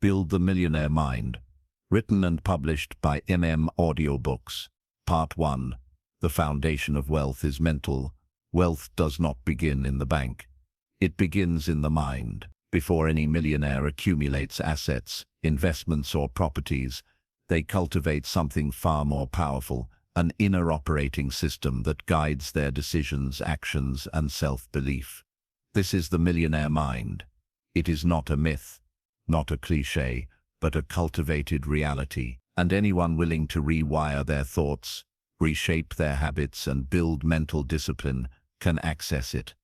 Build the Millionaire Mind. Written and published by Audiobooks. Part 1. The foundation of wealth is mental. Wealth does not begin in the bank. It begins in the mind. Before any millionaire accumulates assets, investments or properties, they cultivate something far more powerful, an inner operating system that guides their decisions, actions, and self-belief. This is the millionaire mind. It is not a myth, not a cliché, but a cultivated reality, and anyone willing to rewire their thoughts, reshape their habits, and build mental discipline can access it.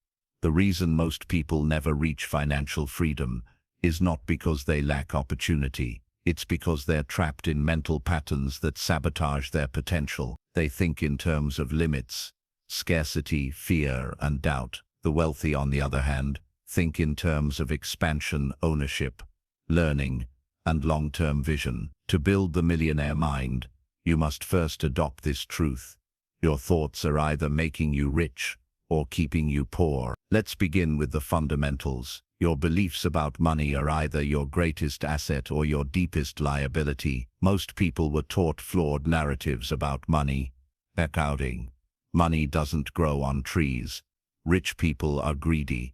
The reason most people never reach financial freedom is not because they lack opportunity. It's because they're trapped in mental patterns that sabotage their potential. They think in terms of limits, scarcity, fear, and doubt. The wealthy, on the other hand, think in terms of expansion, ownership, learning, and long-term vision. To build the millionaire mind, you must first adopt this truth. Your thoughts are either making you rich or keeping you poor. Let's begin with the fundamentals. Your beliefs about money are either your greatest asset or your deepest liability. Most people were taught flawed narratives about money. Accounting. Money doesn't grow on trees. Rich people are greedy.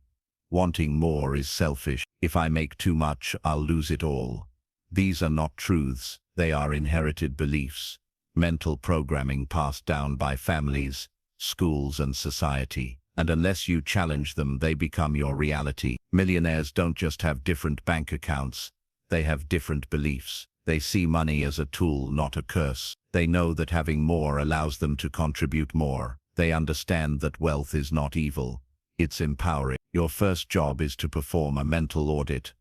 Wanting more is selfish. If I make too much, I'll lose it all. These are not truths. They are inherited beliefs. Mental programming passed down by families, schools, and society. And unless you challenge them, they become your reality. Millionaires don't just have different bank accounts. They have different beliefs. They see money as a tool, not a curse. They know that having more allows them to contribute more. They understand that wealth is not evil. It's empowering. Your first job is to perform a mental audit.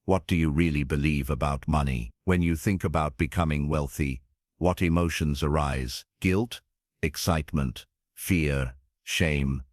What do you really believe about money? When you think about becoming wealthy, what emotions arise? Guilt, excitement, fear, shame.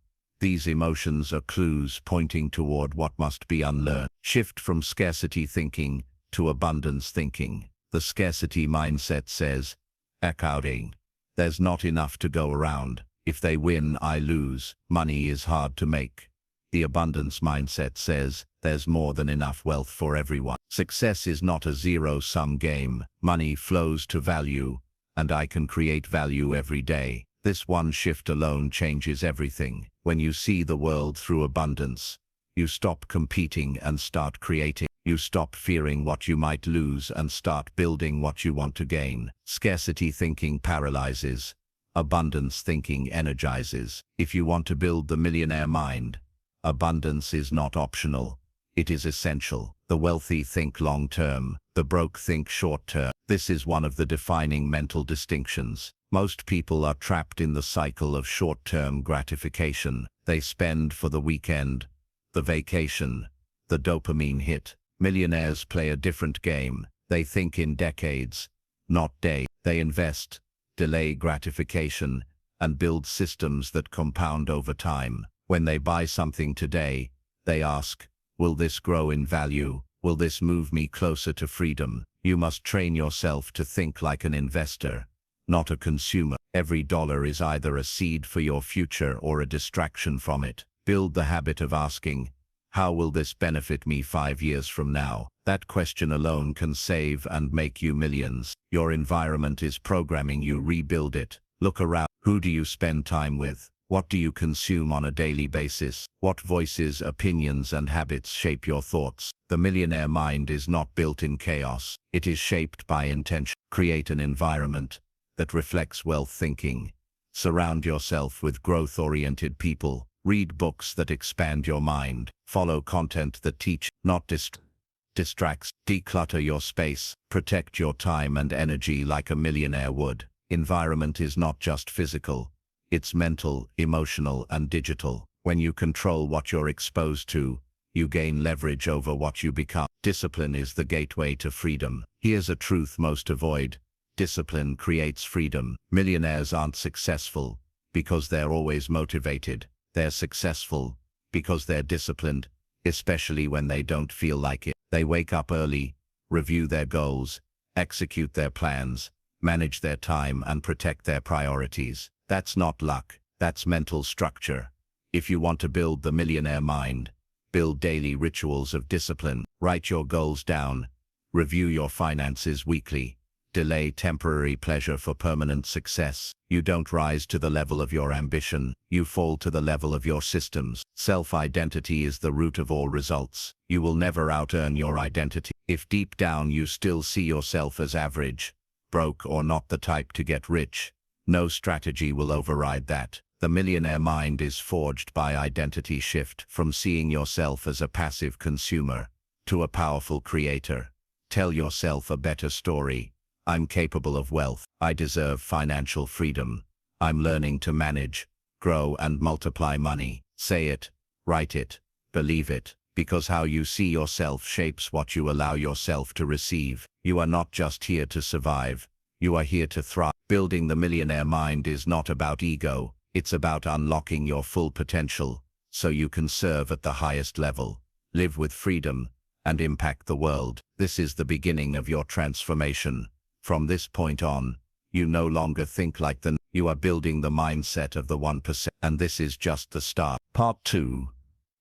These emotions are clues pointing toward what must be unlearned. Shift from scarcity thinking to abundance thinking. The scarcity mindset says, accounting. There's not enough to go around. If they win, I lose. Money is hard to make. The abundance mindset says, there's more than enough wealth for everyone. Success is not a zero-sum game. Money flows to value, and I can create value every day. This one shift alone changes everything. When you see the world through abundance, you stop competing and start creating. You stop fearing what you might lose and start building what you want to gain. Scarcity thinking paralyzes. Abundance thinking energizes. If you want to build the millionaire mind, abundance is not optional. It is essential. The wealthy think long-term. The broke think short-term. This is one of the defining mental distinctions. Most people are trapped in the cycle of short-term gratification. They spend for the weekend, the vacation, the dopamine hit. Millionaires play a different game. They think in decades, not days. They invest, delay gratification, and build systems that compound over time. When they buy something today, they ask, will this grow in value? Will this move me closer to freedom? You must train yourself to think like an investor, not a consumer. Every dollar is either a seed for your future or a distraction from it. Build the habit of asking, how will this benefit me 5 years from now? That question alone can save and make you millions. Your environment is programming you. Rebuild it. Look around. Who do you spend time with? What do you consume on a daily basis? What voices, opinions, and habits shape your thoughts? The millionaire mind is not built in chaos. It is shaped by intention. Create an environment that reflects wealth thinking. Surround yourself with growth-oriented people. Read books that expand your mind. Follow content that teach, not distracts. Declutter your space. Protect your time and energy like a millionaire would. Environment is not just physical. It's mental, emotional, and digital. When you control what you're exposed to, you gain leverage over what you become. Discipline is the gateway to freedom. Here's a truth most avoid. Discipline creates freedom. Millionaires aren't successful because they're always motivated. They're successful because they're disciplined, especially when they don't feel like it. They wake up early, review their goals, execute their plans, manage their time, and protect their priorities. That's not luck. That's mental structure. If you want to build the millionaire mind, build daily rituals of discipline. Write your goals down. Review your finances weekly. Delay temporary pleasure for permanent success. You don't rise to the level of your ambition. You fall to the level of your systems. Self-identity is the root of all results. You will never out-earn your identity. If deep down you still see yourself as average, broke, or not the type to get rich, no strategy will override that. The millionaire mind is forged by identity shift, from seeing yourself as a passive consumer to a powerful creator. Tell yourself a better story. I'm capable of wealth. I deserve financial freedom. I'm learning to manage, grow, and multiply money. Say it, write it, believe it, because how you see yourself shapes what you allow yourself to receive. You are not just here to survive. You are here to thrive. Building the millionaire mind is not about ego. It's about unlocking your full potential so you can serve at the highest level, live with freedom, and impact the world. This is the beginning of your transformation. From this point on, you no longer think like you are building the mindset of the 1%, and this is just the start. Part 2.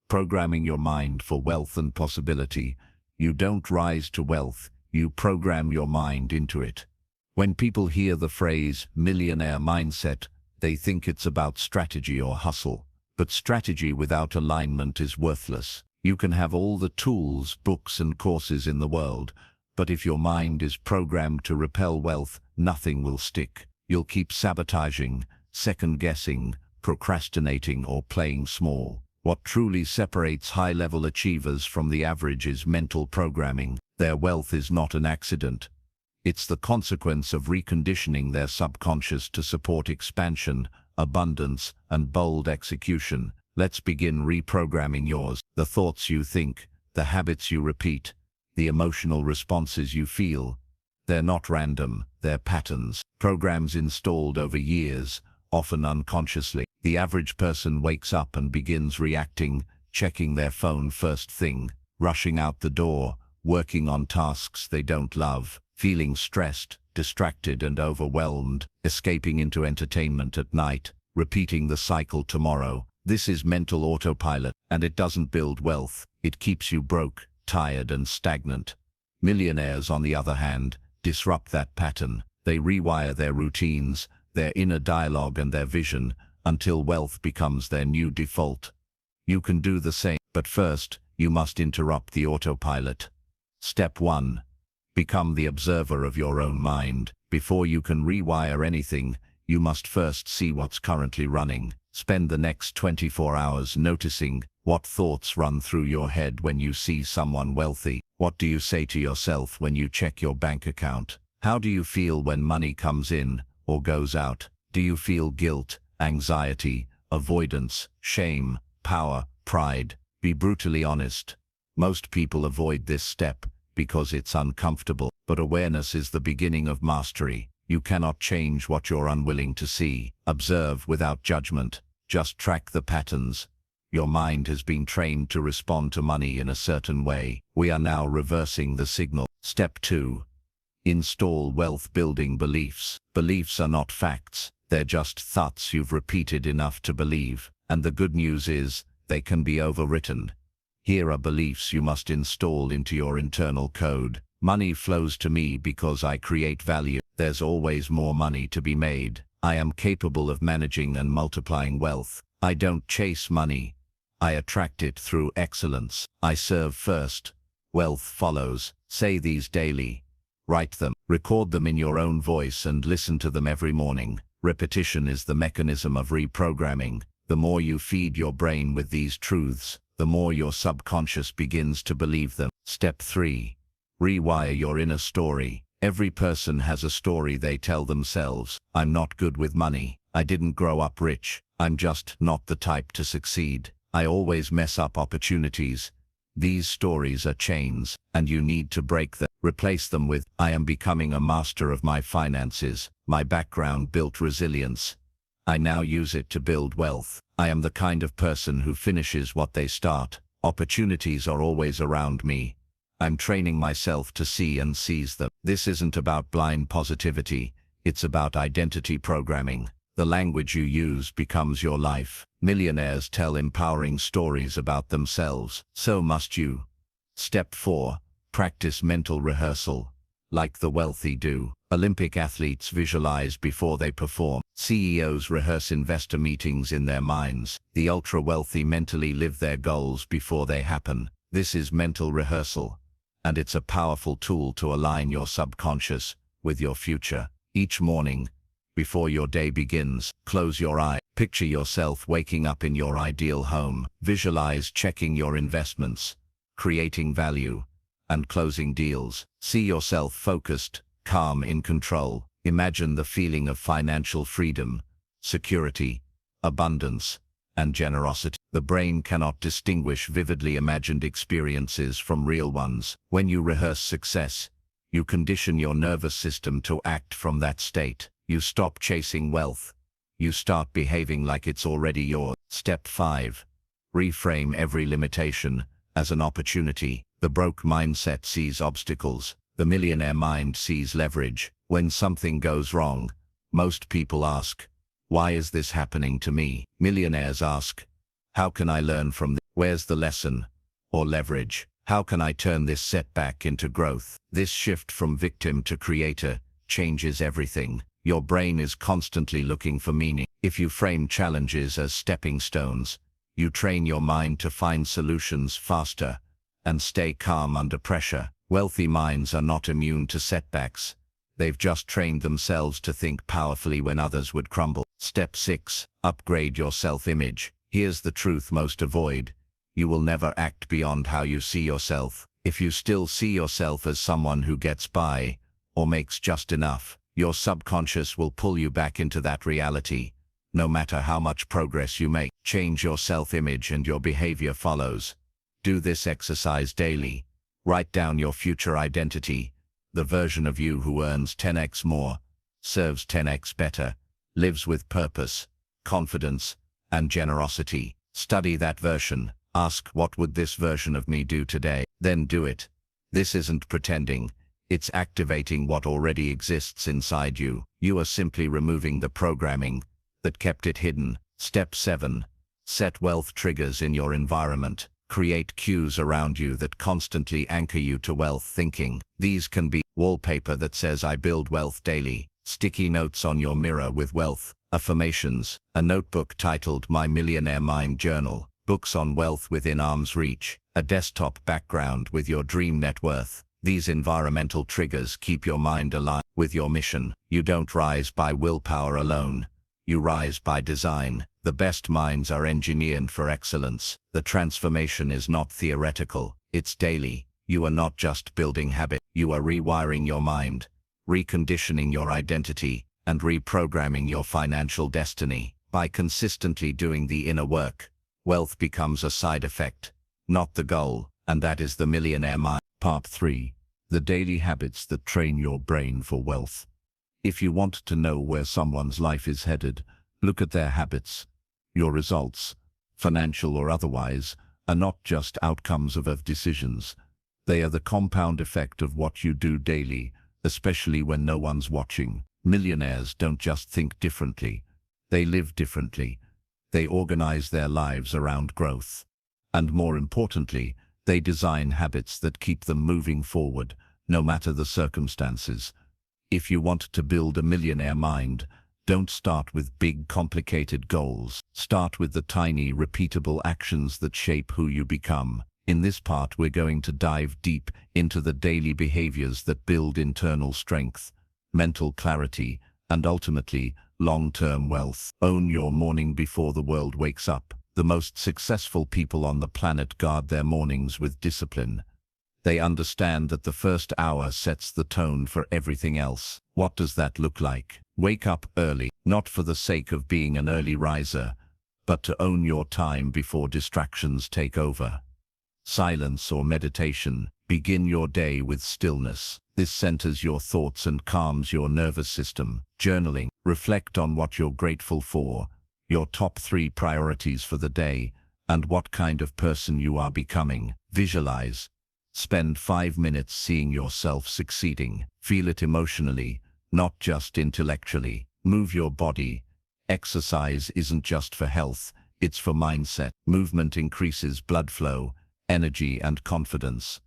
Programming your mind for wealth and possibility. You don't rise to wealth, you program your mind into it. When people hear the phrase millionaire mindset, they think it's about strategy or hustle. But strategy without alignment is worthless. You can have all the tools, books, and courses in the world, but if your mind is programmed to repel wealth, nothing will stick. You'll keep sabotaging, second-guessing, procrastinating, or playing small. What truly separates high-level achievers from the average is mental programming. Their wealth is not an accident. It's the consequence of reconditioning their subconscious to support expansion, abundance, and bold execution. Let's begin reprogramming yours. The thoughts you think, the habits you repeat, the emotional responses you feel, they're not random, they're patterns, programs installed over years, often unconsciously. The average person wakes up and begins reacting, checking their phone first thing, rushing out the door, working on tasks they don't love, feeling stressed, distracted, and overwhelmed, escaping into entertainment at night, repeating the cycle tomorrow. This is mental autopilot, and it doesn't build wealth. It keeps you broke, tired, and stagnant. Millionaires, on the other hand, disrupt that pattern. They rewire their routines, their inner dialogue, and their vision until wealth becomes their new default. You can do the same, but first, you must interrupt the autopilot. Step 1. Become the observer of your own mind. Before you can rewire anything, you must first see what's currently running. Spend the next 24 hours noticing what thoughts run through your head when you see someone wealthy. What do you say to yourself when you check your bank account? How do you feel when money comes in or goes out? Do you feel guilt, anxiety, avoidance, shame, power, pride? Be brutally honest. Most people avoid this step because it's uncomfortable, but awareness is the beginning of mastery. You cannot change what you're unwilling to see. Observe without judgment. Just track the patterns. Your mind has been trained to respond to money in a certain way. We are now reversing the signal. Step 2. Install wealth-building beliefs. Beliefs are not facts. They're just thoughts you've repeated enough to believe. And the good news is, they can be overwritten. Here are beliefs you must install into your internal code. Money flows to me because I create value. There's always more money to be made. I am capable of managing and multiplying wealth. I don't chase money. I attract it through excellence. I serve first. Wealth follows. Say these daily. Write them. Record them in your own voice and listen to them every morning. Repetition is the mechanism of reprogramming. The more you feed your brain with these truths, the more your subconscious begins to believe them. Step 3. Rewire your inner story. Every person has a story they tell themselves. I'm not good with money. I didn't grow up rich. I'm just not the type to succeed. I always mess up opportunities. These stories are chains, and you need to break them. Replace them with, I am becoming a master of my finances. My background built resilience. I now use it to build wealth. I am the kind of person who finishes what they start. Opportunities are always around me. I'm training myself to see and seize them. This isn't about blind positivity. It's about identity programming. The language you use becomes your life. Millionaires tell empowering stories about themselves. So must you. Step 4. Practice mental rehearsal, like the wealthy do. Olympic athletes visualize before they perform. CEOs rehearse investor meetings in their minds. The ultra-wealthy mentally live their goals before they happen. This is mental rehearsal, and it's a powerful tool to align your subconscious with your future. Each morning, before your day begins, close your eyes. Picture yourself waking up in your ideal home. Visualize checking your investments, creating value, and closing deals. See yourself focused, calm, in control. Imagine the feeling of financial freedom, security, abundance, and generosity. The brain cannot distinguish vividly imagined experiences from real ones. When you rehearse success, you condition your nervous system to act from that state. You stop chasing wealth. You start behaving like it's already yours. Step 5. Reframe every limitation as an opportunity. The broke mindset sees obstacles. The millionaire mind sees leverage. When something goes wrong, most people ask, "Why is this happening to me?" Millionaires ask, "How can I learn from this? Where's the lesson or leverage? How can I turn this setback into growth?" This shift from victim to creator changes everything. Your brain is constantly looking for meaning. If you frame challenges as stepping stones, you train your mind to find solutions faster and stay calm under pressure. Wealthy minds are not immune to setbacks. They've just trained themselves to think powerfully when others would crumble. Step 6. Upgrade your self-image. Here's the truth most avoid. You will never act beyond how you see yourself. If you still see yourself as someone who gets by or makes just enough, your subconscious will pull you back into that reality, no matter how much progress you make. Change your self-image and your behavior follows. Do this exercise daily. Write down your future identity, the version of you who earns 10x more, serves 10x better, lives with purpose, confidence, and generosity. Study that version. Ask, what would this version of me do today? Then do it. This isn't pretending. It's activating what already exists inside you. You are simply removing the programming that kept it hidden. Step 7. Set wealth triggers in your environment. Create cues around you that constantly anchor you to wealth thinking. These can be wallpaper that says "I build wealth daily," sticky notes on your mirror with wealth affirmations, a notebook titled "My Millionaire Mind Journal," books on wealth within arm's reach, a desktop background with your dream net worth. These environmental triggers keep your mind aligned with your mission. You don't rise by willpower alone. You rise by design. The best minds are engineered for excellence. The transformation is not theoretical, it's daily. You are not just building habit. You are rewiring your mind, reconditioning your identity, and reprogramming your financial destiny. By consistently doing the inner work, wealth becomes a side effect, not the goal, and that is the millionaire mind. Part 3. The daily habits that train your brain for wealth. If you want to know where someone's life is headed, look at their habits. Your results, financial or otherwise, are not just outcomes of decisions. They are the compound effect of what you do daily, especially when no one's watching. Millionaires don't just think differently. They live differently. They organize their lives around growth. And more importantly, they design habits that keep them moving forward, no matter the circumstances. If you want to build a millionaire mind, don't start with big, complicated goals. Start with the tiny, repeatable actions that shape who you become. In this part, we're going to dive deep into the daily behaviors that build internal strength, mental clarity, and ultimately, long-term wealth. Own your morning before the world wakes up. The most successful people on the planet guard their mornings with discipline. They understand that the first hour sets the tone for everything else. What does that look like? Wake up early, not for the sake of being an early riser, but to own your time before distractions take over. Silence or meditation. Begin your day with stillness. This centers your thoughts and calms your nervous system. Journaling. Reflect on what you're grateful for, your top 3 priorities for the day, and what kind of person you are becoming. Visualize. Spend 5 minutes seeing yourself succeeding. Feel it emotionally, not just intellectually. Move your body. Exercise isn't just for health, it's for mindset. Movement increases blood flow, energy, and confidence.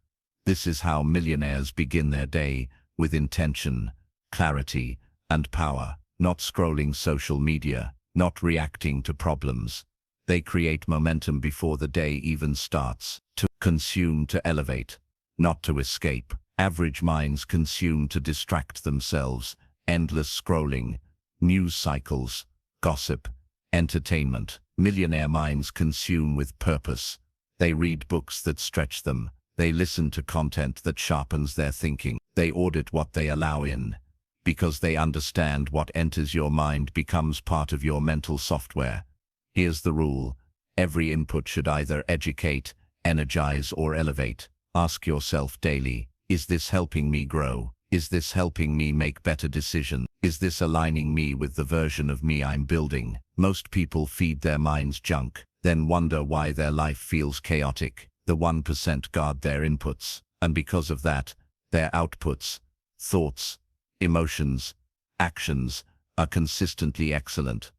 This is how millionaires begin their day, with intention, clarity, and power, not scrolling social media, not reacting to problems. They create momentum before the day even starts. To consume to elevate, not to escape. Average minds consume to distract themselves, endless scrolling, news cycles, gossip, entertainment. Millionaire minds consume with purpose. They read books that stretch them. They listen to content that sharpens their thinking. They audit what they allow in, because they understand what enters your mind becomes part of your mental software. Here's the rule. Every input should either educate, energize, or elevate. Ask yourself daily, is this helping me grow? Is this helping me make better decisions? Is this aligning me with the version of me I'm building? Most people feed their minds junk, then wonder why their life feels chaotic. The 1% guard their inputs, and because of that, their outputs, thoughts, emotions, actions, are consistently excellent.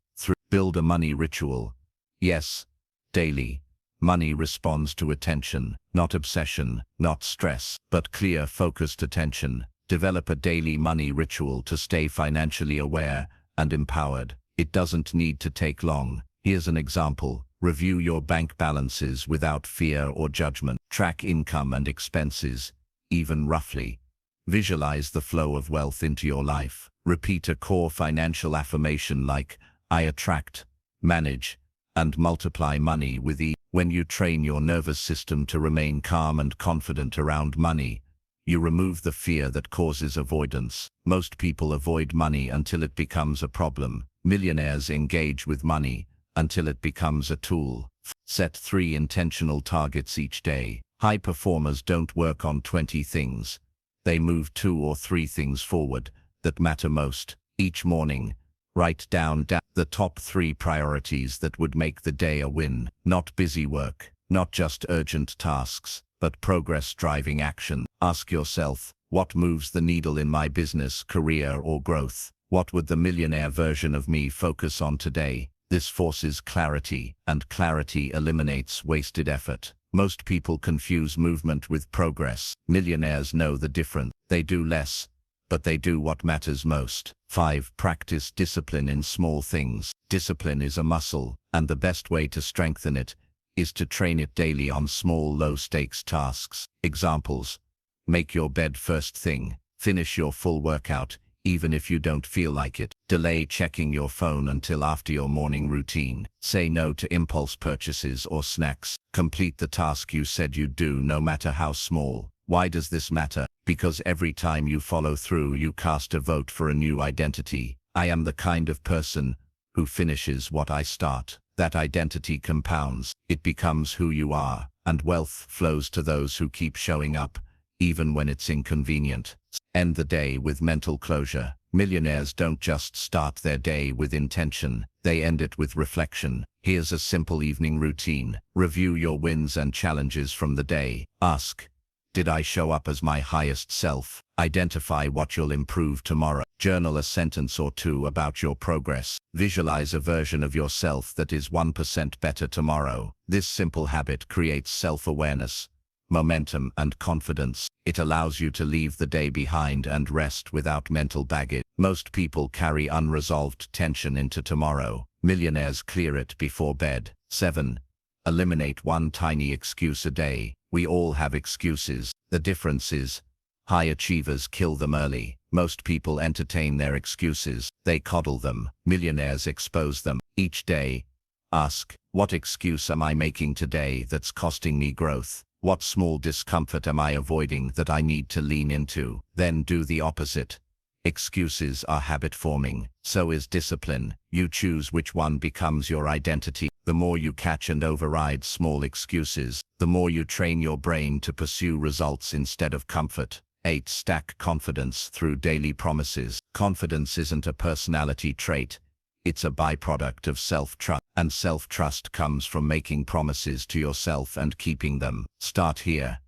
Build a money ritual. Yes, daily. Money responds to attention, not obsession, not stress, but clear, focused attention. Develop a daily money ritual to stay financially aware and empowered. It doesn't need to take long. Here's an example. Review your bank balances without fear or judgment. Track income and expenses, even roughly. Visualize the flow of wealth into your life. Repeat a core financial affirmation like, I attract, manage, and multiply money with ease. When you train your nervous system to remain calm and confident around money, you remove the fear that causes avoidance. Most people avoid money until it becomes a problem. Millionaires engage with money until it becomes a tool. Set 3 intentional targets each day. High performers don't work on 20 things. They move 2 or 3 things forward that matter most. Each morning, write down the top 3 priorities that would make the day a win. Not busy work, not just urgent tasks, but progress-driving action. Ask yourself, what moves the needle in my business, career, or growth? What would the millionaire version of me focus on today? This forces clarity, and clarity eliminates wasted effort. Most people confuse movement with progress. Millionaires know the difference. They do less, but they do what matters most. 5. Practice discipline in small things. Discipline is a muscle, and the best way to strengthen it is to train it daily on small, low-stakes tasks. Examples: make your bed first thing. Finish your full workout, even if you don't feel like it. Delay checking your phone until after your morning routine. Say no to impulse purchases or snacks. Complete the task you said you'd do, no matter how small. Why does this matter? Because every time you follow through, you cast a vote for a new identity. I am the kind of person who finishes what I start. That identity compounds. It becomes who you are, and wealth flows to those who keep showing up, even when it's inconvenient. End the day with mental closure. Millionaires don't just start their day with intention, they end it with reflection. Here's a simple evening routine. Review your wins and challenges from the day. Ask, did I show up as my highest self? Identify what you'll improve tomorrow. Journal a sentence or 2 about your progress. Visualize a version of yourself that is 1% better tomorrow. This simple habit creates self-awareness, momentum, and confidence. It allows you to leave the day behind and rest without mental baggage. Most people carry unresolved tension into tomorrow. Millionaires clear it before bed. 7. Eliminate 1 tiny excuse a day. We all have excuses. The difference is, high achievers kill them early. Most people entertain their excuses. They coddle them. Millionaires expose them. Each day, ask, what excuse am I making today that's costing me growth? What small discomfort am I avoiding that I need to lean into? Then do the opposite. Excuses are habit-forming. So is discipline. You choose which one becomes your identity. The more you catch and override small excuses, the more you train your brain to pursue results instead of comfort. 8. Stack confidence through daily promises. Confidence isn't a personality trait. It's a byproduct of self-trust. And self-trust comes from making promises to yourself and keeping them. Start here.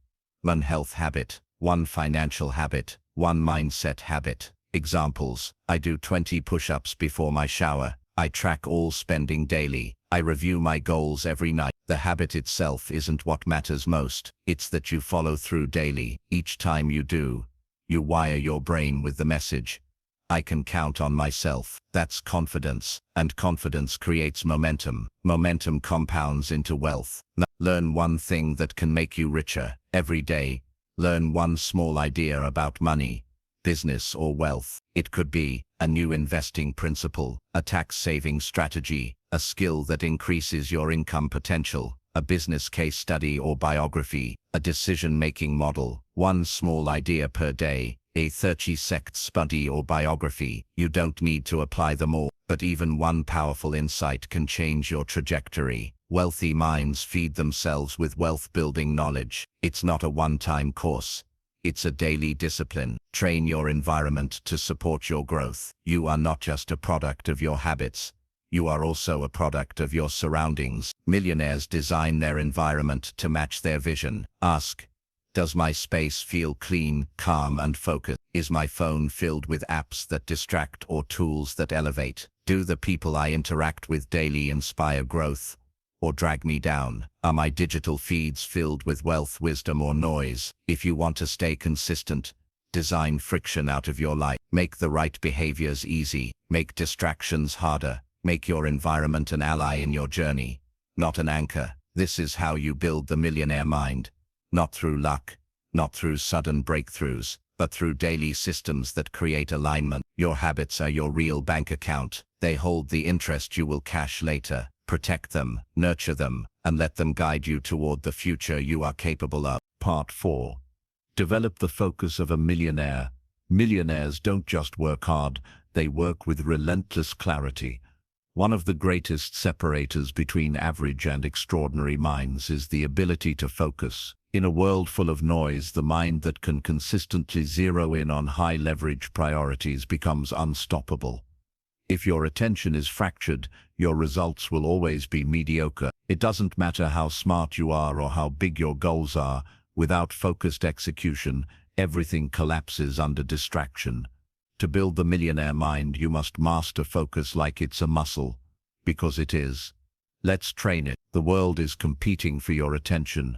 1 health habit, 1 financial habit, 1 mindset habit. Examples: I do 20 push-ups before my shower. I track all spending daily. I review my goals every night. The habit itself isn't what matters most. It's that you follow through daily. Each time you do, you wire your brain with the message, I can count on myself. That's confidence, and confidence creates momentum. Momentum compounds into wealth. Now, learn one thing that can make you richer. Every day, learn one small idea about money, business, or wealth. It could be a new investing principle, a tax-saving strategy, a skill that increases your income potential, a business case study or biography, a decision-making model. One small idea per day, a 30-second study or biography. You don't need to apply them all, but even one powerful insight can change your trajectory. Wealthy minds feed themselves with wealth-building knowledge. It's not a one-time course. It's a daily discipline. Train your environment to support your growth. You are not just a product of your habits. You are also a product of your surroundings. Millionaires design their environment to match their vision. Ask, does my space feel clean, calm, and focused? Is my phone filled with apps that distract or tools that elevate? Do the people I interact with daily inspire growth or drag me down? Are my digital feeds filled with wealth, wisdom, or noise? If you want to stay consistent, design friction out of your life. Make the right behaviors easy. Make distractions harder. Make your environment an ally in your journey, not an anchor. This is how you build the millionaire mind. Not through luck, not through sudden breakthroughs, but through daily systems that create alignment. Your habits are your real bank account. They hold the interest you will cash later. Protect them, nurture them, and let them guide you toward the future you are capable of. Part 4. Develop the focus of a millionaire. Millionaires don't just work hard, they work with relentless clarity. One of the greatest separators between average and extraordinary minds is the ability to focus. In a world full of noise, the mind that can consistently zero in on high-leverage priorities becomes unstoppable. If your attention is fractured, your results will always be mediocre. It doesn't matter how smart you are or how big your goals are, without focused execution, everything collapses under distraction. To build the millionaire mind, you must master focus like it's a muscle, because it is. Let's train it. The world is competing for your attention.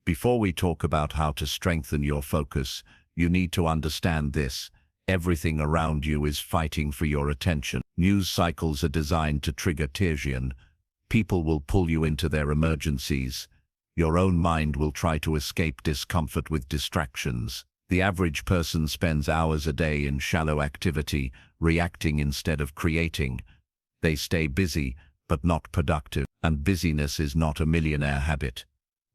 Before we talk about how to strengthen your focus, you need to understand this. Everything around you is fighting for your attention. News cycles are designed to trigger tension. People will pull you into their emergencies. Your own mind will try to escape discomfort with distractions. The average person spends hours a day in shallow activity, reacting instead of creating. They stay busy, but not productive. And busyness is not a millionaire habit.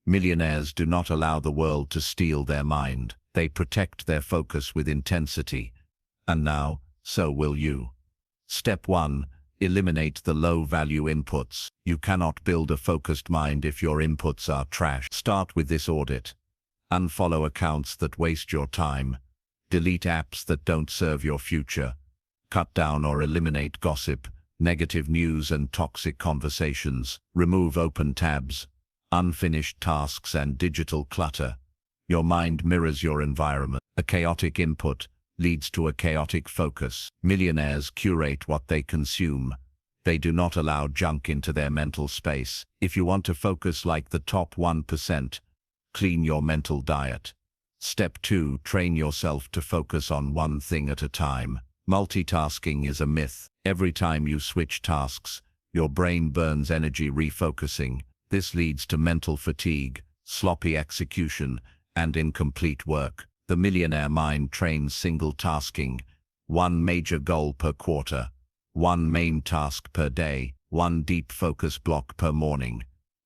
Millionaires do not allow the world to steal their mind. They protect their focus with intensity. And now, so will you. Step 1. Eliminate the low-value inputs. You cannot build a focused mind if your inputs are trash. Start with this audit. Unfollow accounts that waste your time. Delete apps that don't serve your future. Cut down or eliminate gossip, negative news, and toxic conversations. Remove open tabs, unfinished tasks, and digital clutter. Your mind mirrors your environment. A chaotic input leads to a chaotic focus. Millionaires curate what they consume. They do not allow junk into their mental space. If you want to focus like the top 1%, clean your mental diet. Step 2. Train yourself to focus on one thing at a time. Multitasking is a myth. Every time you switch tasks, your brain burns energy refocusing. This leads to mental fatigue, sloppy execution, and incomplete work. The millionaire mind trains single tasking, one major goal per quarter, one main task per day, one deep focus block per morning.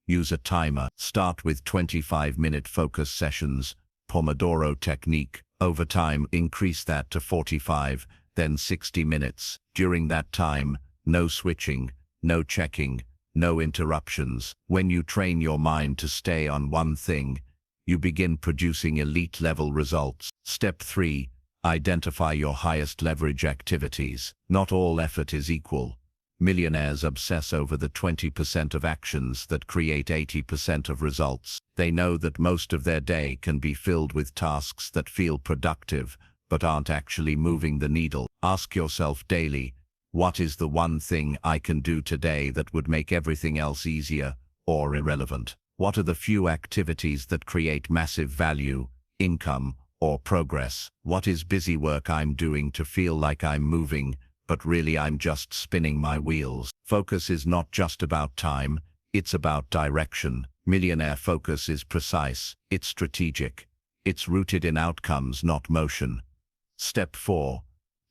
Use a timer. Start with 25-minute focus sessions, Pomodoro technique. Over time, increase that to 45, then 60 minutes. During that time, no switching, no checking, no interruptions. When you train your mind to stay on one thing, you begin producing elite-level results. Step 3. Identify your highest leverage activities. Not all effort is equal. Millionaires obsess over the 20% of actions that create 80% of results. They know that most of their day can be filled with tasks that feel productive, but aren't actually moving the needle. Ask yourself daily, What is the one thing I can do today that would make everything else easier or irrelevant? What are the few activities that create massive value, income, or progress? What is busy work I'm doing to feel like I'm moving, but really I'm just spinning my wheels? Focus is not just about time, it's about direction. Millionaire focus is precise, it's strategic. It's rooted in outcomes, not motion. Step 4.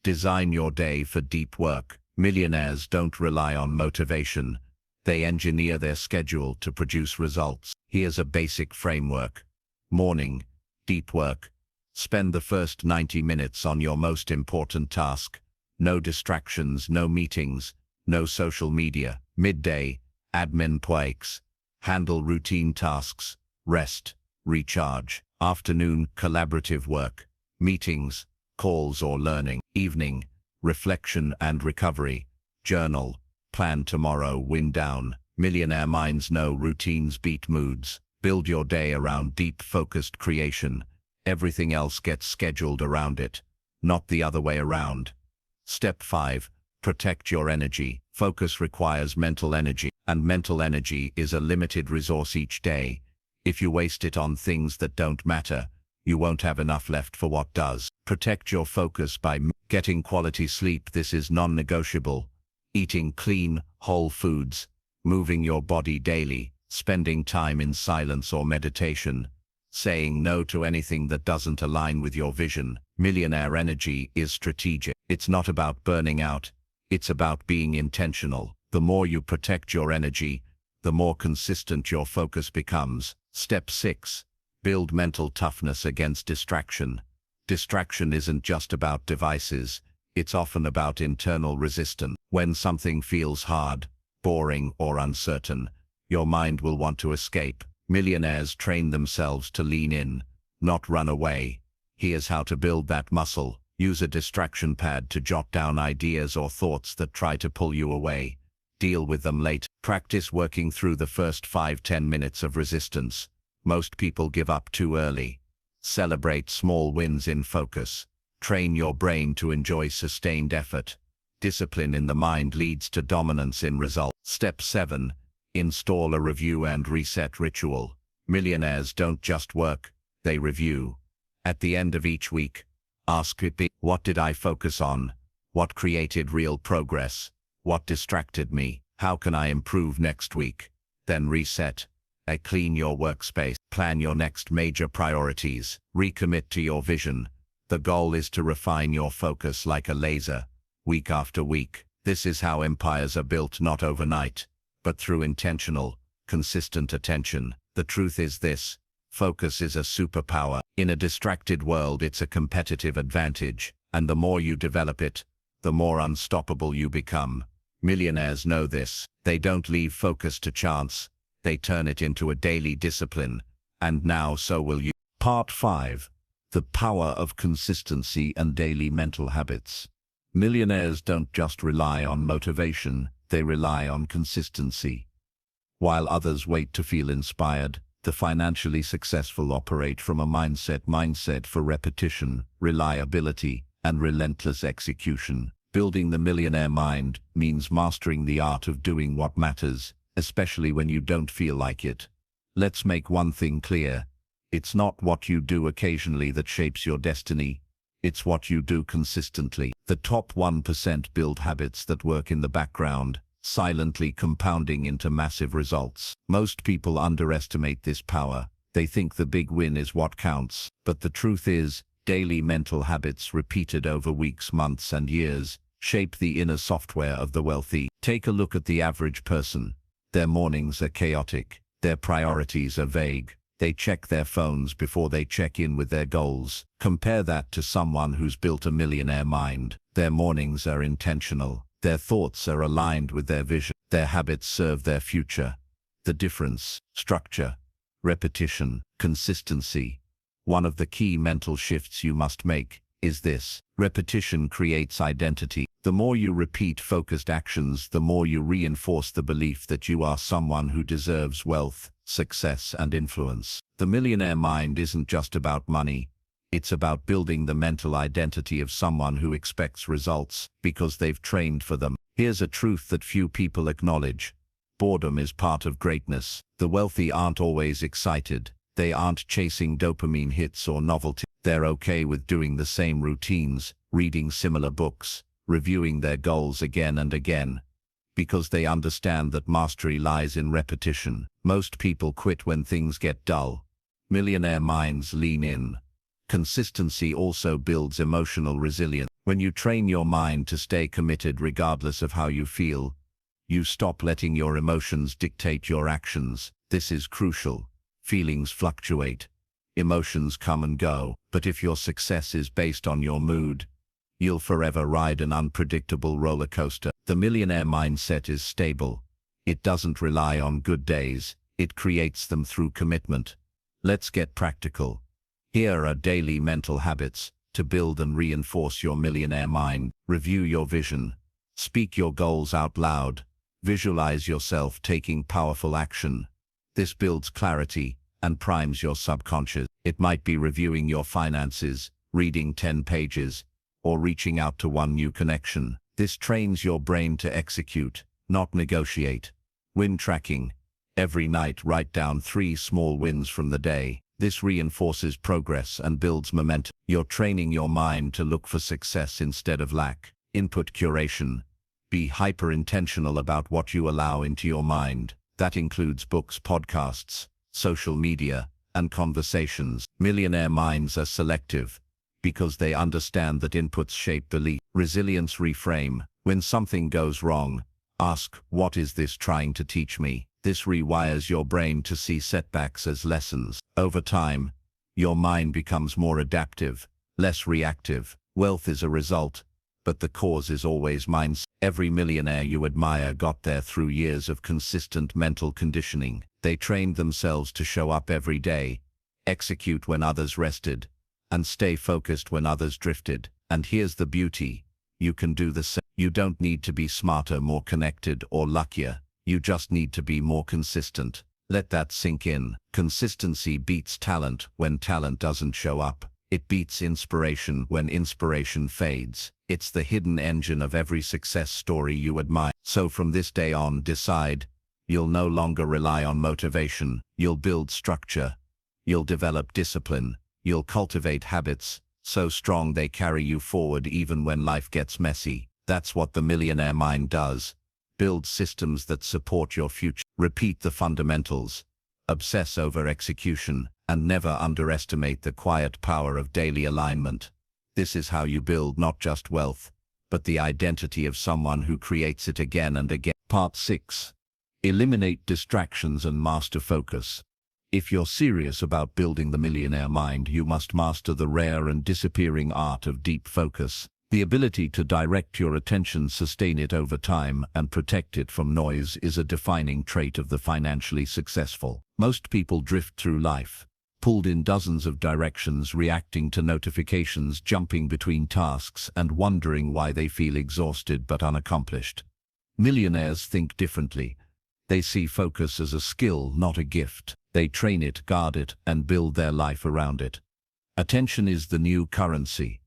Design your day for deep work. Millionaires don't rely on motivation. They engineer their schedule to produce results. Here's a basic framework. Morning, deep work. Spend the first 90 minutes on your most important task. No distractions, no meetings, no social media. Midday, admin breaks. Handle routine tasks. Rest, recharge. Afternoon, collaborative work. Meetings, calls or learning. Evening, reflection and recovery. Journal, plan tomorrow, wind down. Millionaire minds know routines beat moods. Build your day around deep focused creation. Everything else gets scheduled around it, not the other way around. Step 5. Protect your energy. Focus requires mental energy, and mental energy is a limited resource each day. If you waste it on things that don't matter, you won't have enough left for what does. Protect your focus by getting quality sleep. This is non-negotiable. Eating clean, whole foods, moving your body daily, spending time in silence or meditation, saying no to anything that doesn't align with your vision. Millionaire energy is strategic. It's not about burning out. It's about being intentional. The more you protect your energy, the more consistent your focus becomes. Step 6. Build mental toughness against distraction. Distraction isn't just about devices. It's often about internal resistance. When something feels hard, boring, or uncertain, your mind will want to escape. Millionaires train themselves to lean in, not run away. Here's how to build that muscle. Use a distraction pad to jot down ideas or thoughts that try to pull you away. Deal with them later. Practice working through the first 5-10 minutes of resistance. Most people give up too early. Celebrate small wins in focus. Train your brain to enjoy sustained effort. Discipline in the mind leads to dominance in results. Step 7. Install a review and reset ritual. Millionaires don't just work, they review. At the end of each week, ask it, what did I focus on? What created real progress? What distracted me? How can I improve next week? Then reset. Clean your workspace. Plan your next major priorities. Recommit to your vision. The goal is to refine your focus like a laser, week after week. This is how empires are built, not overnight, but through intentional, consistent attention. The truth is this: focus is a superpower. In a distracted world, it's a competitive advantage, and the more you develop it, the more unstoppable you become. Millionaires know this. They don't leave focus to chance. They turn it into a daily discipline, and now so will you. Part 5. The power of consistency and daily mental habits. Millionaires don't just rely on motivation, they rely on consistency. While others wait to feel inspired, the financially successful operate from a mindset for repetition, reliability, and relentless execution. Building the millionaire mind means mastering the art of doing what matters, especially when you don't feel like it. Let's make one thing clear. It's not what you do occasionally that shapes your destiny. It's what you do consistently. The top 1% build habits that work in the background, silently compounding into massive results. Most people underestimate this power. They think the big win is what counts. But the truth is, daily mental habits repeated over weeks, months, and years shape the inner software of the wealthy. Take a look at the average person. Their mornings are chaotic. Their priorities are vague. They check their phones before they check in with their goals. Compare that to someone who's built a millionaire mind. Their mornings are intentional. Their thoughts are aligned with their vision. Their habits serve their future. The difference: structure, repetition, consistency. One of the key mental shifts you must make is this: repetition creates identity. The more you repeat focused actions, the more you reinforce the belief that you are someone who deserves wealth, success, and influence. The millionaire mind isn't just about money. It's about building the mental identity of someone who expects results because they've trained for them. Here's a truth that few people acknowledge. Boredom is part of greatness. The wealthy aren't always excited. They aren't chasing dopamine hits or novelty. They're okay with doing the same routines, reading similar books, reviewing their goals again and again, because they understand that mastery lies in repetition. Most people quit when things get dull. Millionaire minds lean in. Consistency also builds emotional resilience. When you train your mind to stay committed regardless of how you feel, you stop letting your emotions dictate your actions. This is crucial. Feelings fluctuate. Emotions come and go. But if your success is based on your mood, you'll forever ride an unpredictable roller coaster. The millionaire mindset is stable. It doesn't rely on good days. It creates them through commitment. Let's get practical. Here are daily mental habits to build and reinforce your millionaire mind. Review your vision. Speak your goals out loud. Visualize yourself taking powerful action. This builds clarity and primes your subconscious. It might be reviewing your finances, reading 10 pages, or reaching out to one new connection. This trains your brain to execute, not negotiate. Win tracking. Every night write down 3 small wins from the day. This reinforces progress and builds momentum. You're training your mind to look for success instead of lack. Input curation. Be hyper-intentional about what you allow into your mind. That includes books, podcasts, social media, and conversations. Millionaire minds are selective because they understand that inputs shape belief. Resilience reframe. When something goes wrong, ask, what is this trying to teach me? This rewires your brain to see setbacks as lessons. Over time, your mind becomes more adaptive, less reactive. Wealth is a result, but the cause is always mindset. Every millionaire you admire got there through years of consistent mental conditioning. They trained themselves to show up every day, execute when others rested, and stay focused when others drifted. And here's the beauty. You can do the same. You don't need to be smarter, more connected, or luckier. You just need to be more consistent. Let that sink in. Consistency beats talent when talent doesn't show up. It beats inspiration when inspiration fades. It's the hidden engine of every success story you admire. So from this day on, decide. You'll no longer rely on motivation. You'll build structure. You'll develop discipline. You'll cultivate habits so strong they carry you forward even when life gets messy. That's what the millionaire mind does. Build systems that support your future. Repeat the fundamentals. Obsess over execution, and never underestimate the quiet power of daily alignment. This is how you build not just wealth, but the identity of someone who creates it again and again. Part 6. Eliminate distractions and master focus. If you're serious about building the millionaire mind, you must master the rare and disappearing art of deep focus. The ability to direct your attention, sustain it over time, and protect it from noise is a defining trait of the financially successful. Most people drift through life, pulled in dozens of directions, reacting to notifications, jumping between tasks, and wondering why they feel exhausted but unaccomplished. Millionaires think differently. They see focus as a skill, not a gift. They train it, guard it, and build their life around it. Attention is the new currency.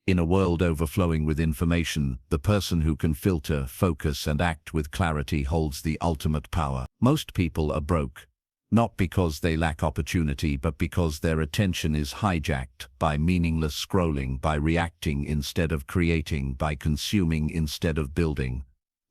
In a world overflowing with information, the person who can filter, focus, and act with clarity holds the ultimate power. Most people are broke, not because they lack opportunity, but because their attention is hijacked by meaningless scrolling, by reacting instead of creating, by consuming instead of building.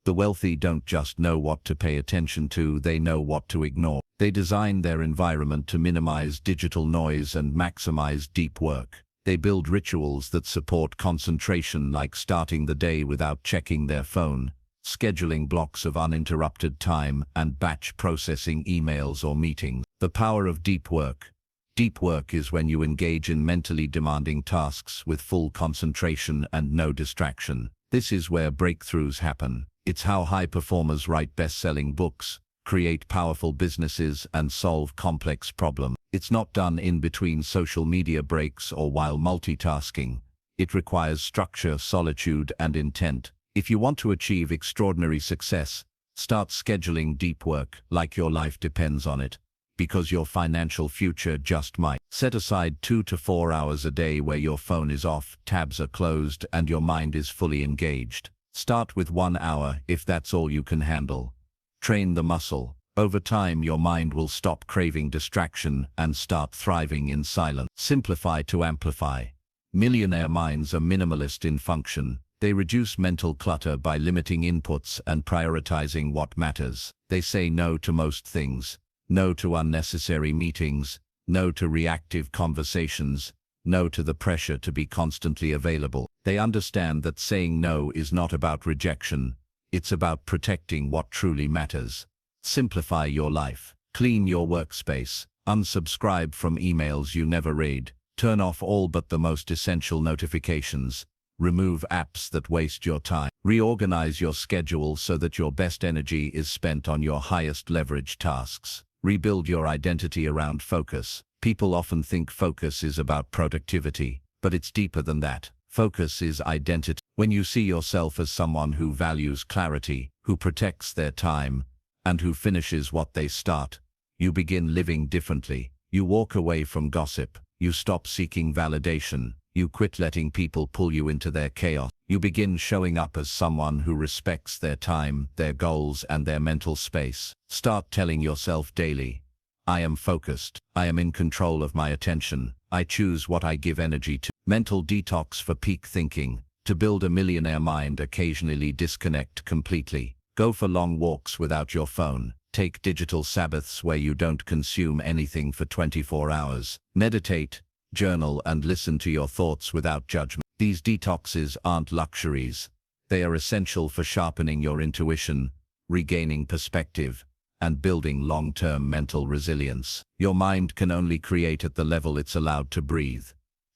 The wealthy don't just know what to pay attention to, they know what to ignore. They design their environment to minimize digital noise and maximize deep work. They build rituals that support concentration, like starting the day without checking their phone, scheduling blocks of uninterrupted time, and batch processing emails or meetings. The power of deep work. Deep work is when you engage in mentally demanding tasks with full concentration and no distraction. This is where breakthroughs happen. It's how high performers write best-selling books, create powerful businesses, and solve complex problems. It's not done in between social media breaks or while multitasking. It requires structure, solitude, and intent. If you want to achieve extraordinary success, start scheduling deep work like your life depends on it. because your financial future just might. Set aside 2 to 4 hours a day where your phone is off, tabs are closed, and your mind is fully engaged. Start with 1 hour if that's all you can handle. Train the muscle. Over time, your mind will stop craving distraction and start thriving in silence. Simplify to amplify. Millionaire minds are minimalist in function. They reduce mental clutter by limiting inputs and prioritizing what matters. They say no to most things. No to unnecessary meetings. No to reactive conversations. No to the pressure to be constantly available. They understand that saying no is not about rejection. It's about protecting what truly matters. Simplify your life. Clean your workspace. Unsubscribe from emails you never read. Turn off all but the most essential notifications. Remove apps that waste your time. Reorganize your schedule so that your best energy is spent on your highest leverage tasks. Rebuild your identity around focus. People often think focus is about productivity, but it's deeper than that. Focus is identity. When you see yourself as someone who values clarity, who protects their time, and who finishes what they start, you begin living differently. You walk away from gossip. You stop seeking validation. You quit letting people pull you into their chaos. You begin showing up as someone who respects their time, their goals, and their mental space. Start telling yourself daily, I am focused. I am in control of my attention. I choose what I give energy to. Mental detox for peak thinking. To build a millionaire mind, occasionally disconnect completely. Go for long walks without your phone. Take digital Sabbaths where you don't consume anything for 24 hours. Meditate, journal, and listen to your thoughts without judgment. These detoxes aren't luxuries. They are essential for sharpening your intuition, regaining perspective, and building long-term mental resilience. Your mind can only create at the level it's allowed to breathe.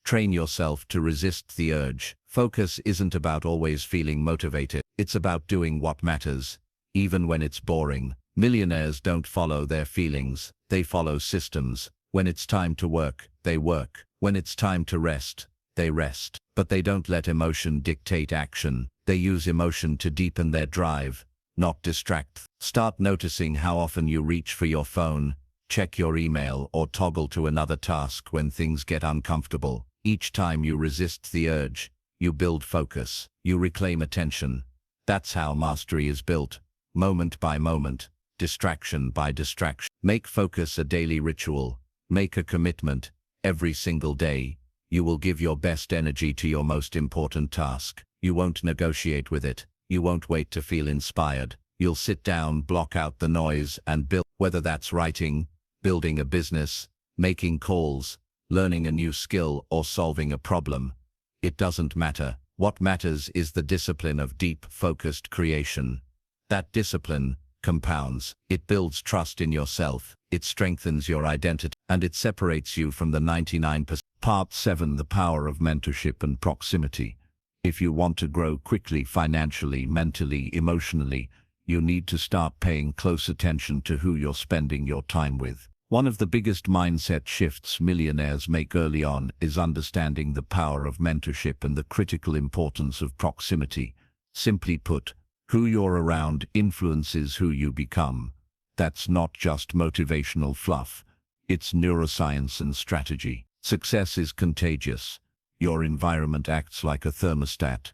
Train yourself to resist the urge. Focus isn't about always feeling motivated. It's about doing what matters, even when it's boring. Millionaires don't follow their feelings. They follow systems. When it's time to work, they work. When it's time to rest, they rest. But they don't let emotion dictate action. They use emotion to deepen their drive, not distract. Start noticing how often you reach for your phone, check your email, or toggle to another task when things get uncomfortable. Each time you resist the urge, you build focus. You reclaim attention. That's how mastery is built, moment by moment, distraction by distraction. Make focus a daily ritual. Make a commitment. Every single day, you will give your best energy to your most important task. You won't negotiate with it. You won't wait to feel inspired. You'll sit down, block out the noise, and build. Whether that's writing, building a business, making calls, learning a new skill, or solving a problem, it doesn't matter. What matters is the discipline of deep, focused creation. That discipline compounds. It builds trust in yourself. It strengthens your identity, and it separates you from the 99%. Part 7: The Power of Mentorship and Proximity. If you want to grow quickly financially, mentally, emotionally, you need to start paying close attention to who you're spending your time with. One of the biggest mindset shifts millionaires make early on is understanding the power of mentorship and the critical importance of proximity. Simply put, who you're around influences who you become. That's not just motivational fluff. It's neuroscience and strategy. Success is contagious. Your environment acts like a thermostat.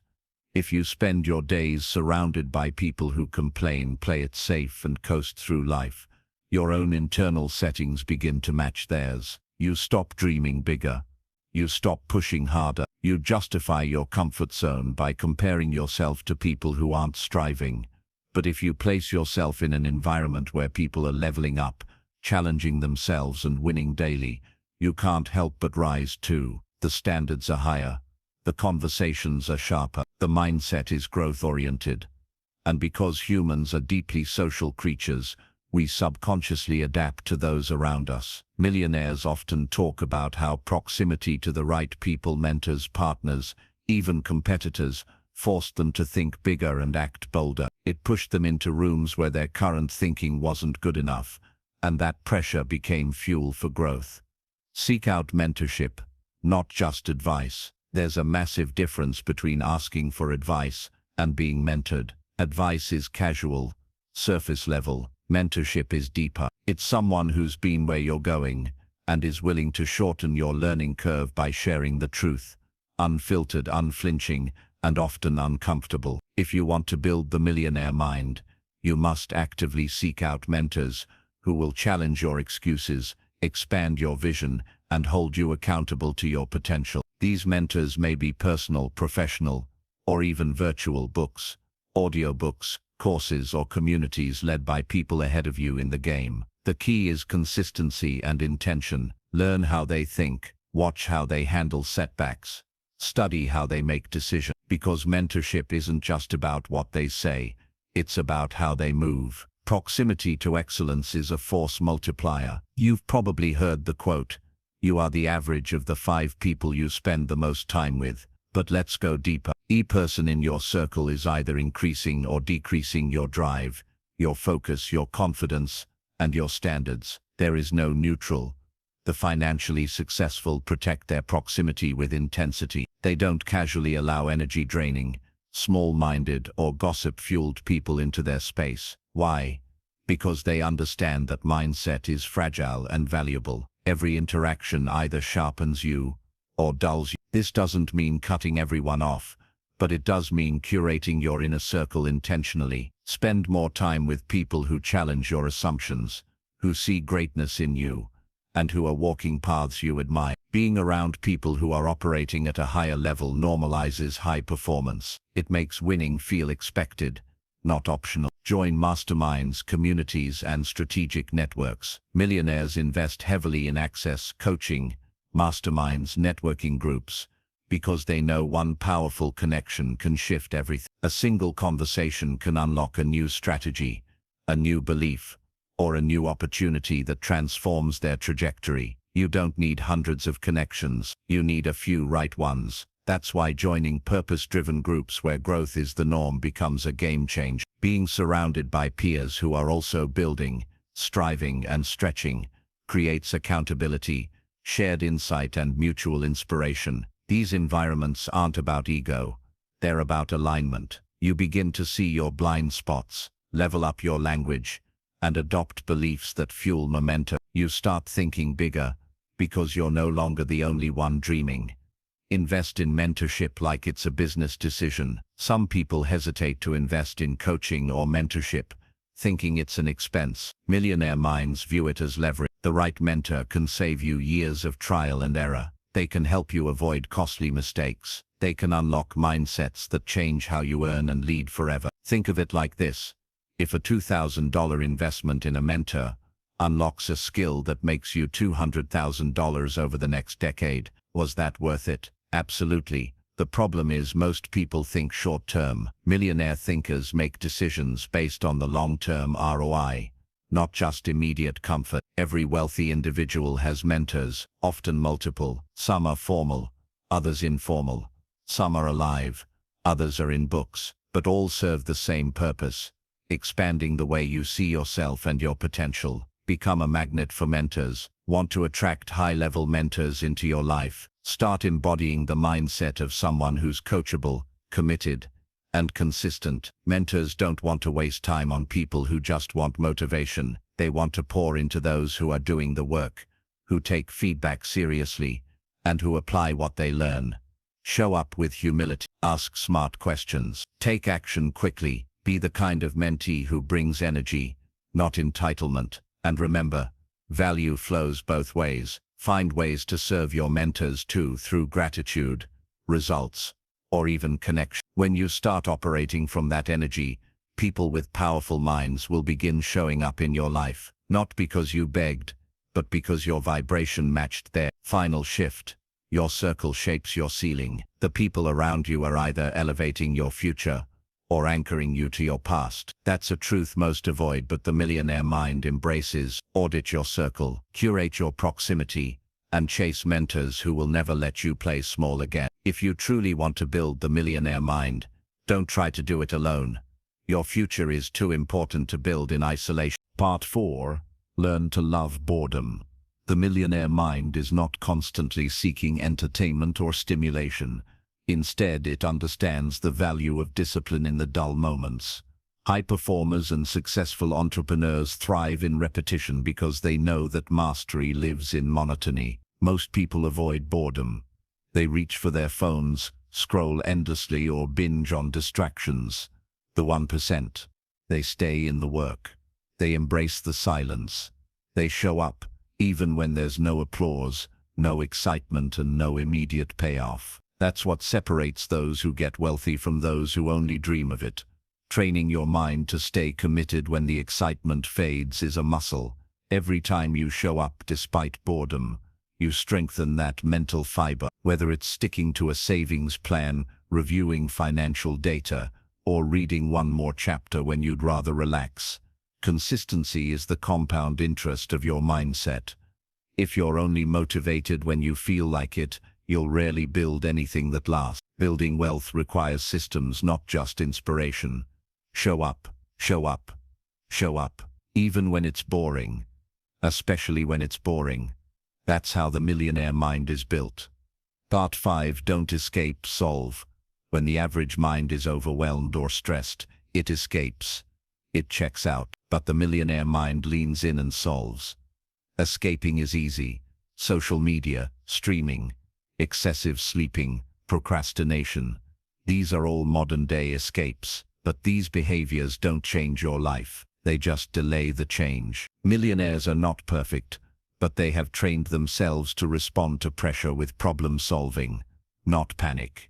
If you spend your days surrounded by people who complain, play it safe, and coast through life, your own internal settings begin to match theirs. You stop dreaming bigger. You stop pushing harder. You justify your comfort zone by comparing yourself to people who aren't striving. But if you place yourself in an environment where people are leveling up, challenging themselves, and winning daily, you can't help but rise too. The standards are higher. The conversations are sharper. The mindset is growth-oriented. And because humans are deeply social creatures, we subconsciously adapt to those around us. Millionaires often talk about how proximity to the right people, mentors, partners, even competitors, forced them to think bigger and act bolder. It pushed them into rooms where their current thinking wasn't good enough, and that pressure became fuel for growth. Seek out mentorship, not just advice. There's a massive difference between asking for advice and being mentored. Advice is casual, surface level. Mentorship is deeper. It's someone who's been where you're going and is willing to shorten your learning curve by sharing the truth, unfiltered, unflinching, and often uncomfortable. If you want to build the millionaire mind, you must actively seek out mentors who will challenge your excuses, expand your vision, and hold you accountable to your potential. These mentors may be personal, professional, or even virtual books, audiobooks, courses, or communities led by people ahead of you in the game. The key is consistency and intention. Learn how they think, watch how they handle setbacks, study how they make decisions. Because mentorship isn't just about what they say, it's about how they move. Proximity to excellence is a force multiplier. You've probably heard the quote, "You are the average of the 5 people you spend the most time with." But let's go deeper. Each person in your circle is either increasing or decreasing your drive, your focus, your confidence, and your standards. There is no neutral. The financially successful protect their proximity with intensity. They don't casually allow energy-draining, small-minded, or gossip-fueled people into their space. Why? Because they understand that mindset is fragile and valuable. Every interaction either sharpens you or dulls you. This doesn't mean cutting everyone off, but it does mean curating your inner circle intentionally. Spend more time with people who challenge your assumptions, who see greatness in you, and who are walking paths you admire. Being around people who are operating at a higher level normalizes high performance. It makes winning feel expected, not optional. Join masterminds, communities, and strategic networks. Millionaires invest heavily in access, coaching, masterminds, networking groups, because they know one powerful connection can shift everything. A single conversation can unlock a new strategy, a new belief, or a new opportunity that transforms their trajectory. You don't need hundreds of connections, you need a few right ones. That's why joining purpose-driven groups where growth is the norm becomes a game changer. Being surrounded by peers who are also building, striving, and stretching creates accountability, shared insight, and mutual inspiration. These environments aren't about ego, they're about alignment. You begin to see your blind spots, level up your language, and adopt beliefs that fuel momentum. You start thinking bigger, because you're no longer the only one dreaming. Invest in mentorship like it's a business decision. Some people hesitate to invest in coaching or mentorship, thinking it's an expense. Millionaire minds view it as leverage. The right mentor can save you years of trial and error. They can help you avoid costly mistakes. They can unlock mindsets that change how you earn and lead forever. Think of it like this. If a $2,000 investment in a mentor unlocks a skill that makes you $200,000 over the next decade, was that worth it? Absolutely. The problem is most people think short-term. Millionaire thinkers make decisions based on the long-term ROI, not just immediate comfort. Every wealthy individual has mentors, often multiple. Some are formal, others informal. Some are alive, others are in books, but all serve the same purpose: expanding the way you see yourself and your potential. Become a magnet for mentors. Want to attract high-level mentors into your life? Start embodying the mindset of someone who's coachable, committed, and consistent. Mentors don't want to waste time on people who just want motivation. They want to pour into those who are doing the work, who take feedback seriously, and who apply what they learn. Show up with humility. Ask smart questions. Take action quickly. Be the kind of mentee who brings energy, not entitlement. And remember, value flows both ways. Find ways to serve your mentors too, through gratitude, results, or even connection. When you start operating from that energy, people with powerful minds will begin showing up in your life, not because you begged, but because your vibration matched their. Final shift. Your circle shapes your ceiling. The people around you are either elevating your future or anchoring you to your past. That's a truth most avoid, but the millionaire mind embraces. Audit your circle, curate your proximity, and chase mentors who will never let you play small again. If you truly want to build the millionaire mind, don't try to do it alone. Your future is too important to build in isolation. Part 4. Learn to love boredom. The millionaire mind is not constantly seeking entertainment or stimulation. Instead, it understands the value of discipline in the dull moments. High performers and successful entrepreneurs thrive in repetition because they know that mastery lives in monotony. Most people avoid boredom. They reach for their phones, scroll endlessly, or binge on distractions. The 1%. They stay in the work. They embrace the silence. They show up, even when there's no applause, no excitement, and no immediate payoff. That's what separates those who get wealthy from those who only dream of it. Training your mind to stay committed when the excitement fades is a muscle. Every time you show up despite boredom, you strengthen that mental fiber. Whether it's sticking to a savings plan, reviewing financial data, or reading one more chapter when you'd rather relax, consistency is the compound interest of your mindset. If you're only motivated when you feel like it, you'll rarely build anything that lasts. Building wealth requires systems, not just inspiration. Show up, show up, show up, even when it's boring. Especially when it's boring. That's how the millionaire mind is built. Part 5. Don't escape, solve. When the average mind is overwhelmed or stressed, it escapes. It checks out. But the millionaire mind leans in and solves. Escaping is easy. Social media, streaming, excessive sleeping, procrastination. These are all modern-day escapes. But these behaviors don't change your life. They just delay the change. Millionaires are not perfect, but they have trained themselves to respond to pressure with problem solving, not panic.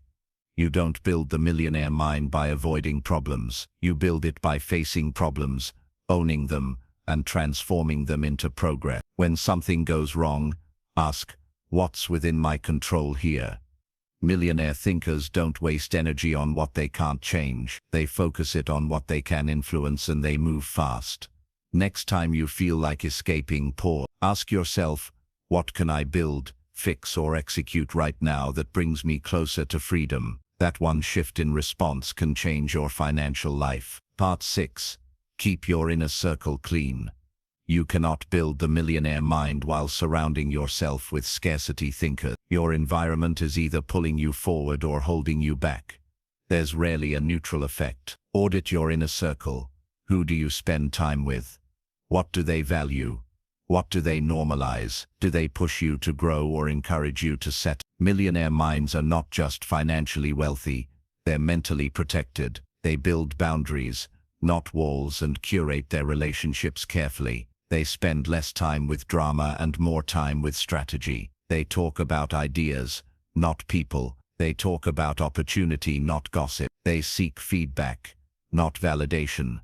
You don't build the millionaire mind by avoiding problems. You build it by facing problems, owning them, and transforming them into progress. When something goes wrong, ask, what's within my control here? Millionaire thinkers don't waste energy on what they can't change. They focus it on what they can influence, and they move fast. Next time you feel like escaping, pause. Ask yourself, what can I build, fix, or execute right now that brings me closer to freedom? That one shift in response can change your financial life. Part 6. Keep your inner circle clean. You cannot build the millionaire mind while surrounding yourself with scarcity thinkers. Your environment is either pulling you forward or holding you back. There's rarely a neutral effect. Audit your inner circle. Who do you spend time with? What do they value? What do they normalize? Do they push you to grow or encourage you to settle? Millionaire minds are not just financially wealthy, they're mentally protected. They build boundaries, not walls, and curate their relationships carefully. They spend less time with drama and more time with strategy. They talk about ideas, not people. They talk about opportunity, not gossip. They seek feedback, not validation.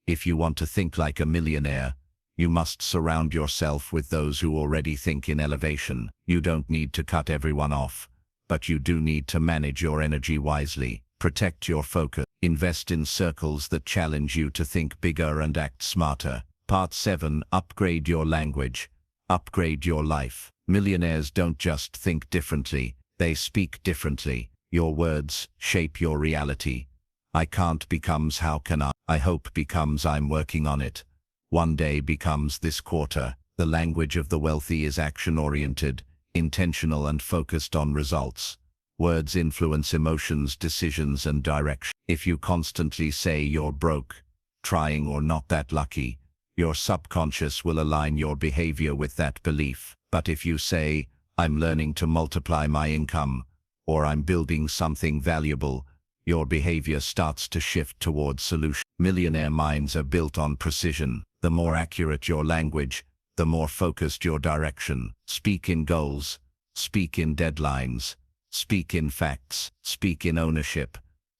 If you want to think like a millionaire, you must surround yourself with those who already think in elevation. You don't need to cut everyone off, but you do need to manage your energy wisely. Protect your focus. Invest in circles that challenge you to think bigger and act smarter. Part 7. Upgrade your language. Upgrade your life. Millionaires don't just think differently, they speak differently. Your words shape your reality. I can't becomes how can I. I hope becomes I'm working on it. One day becomes this quarter. The language of the wealthy is action-oriented, intentional, and focused on results. Words influence emotions, decisions, and direction. If you constantly say you're broke, trying, or not that lucky, your subconscious will align your behavior with that belief. But if you say, I'm learning to multiply my income, or I'm building something valuable, your behavior starts to shift towards solution. Millionaire minds are built on precision. The more accurate your language, the more focused your direction. Speak in goals, speak in deadlines, speak in facts, speak in ownership.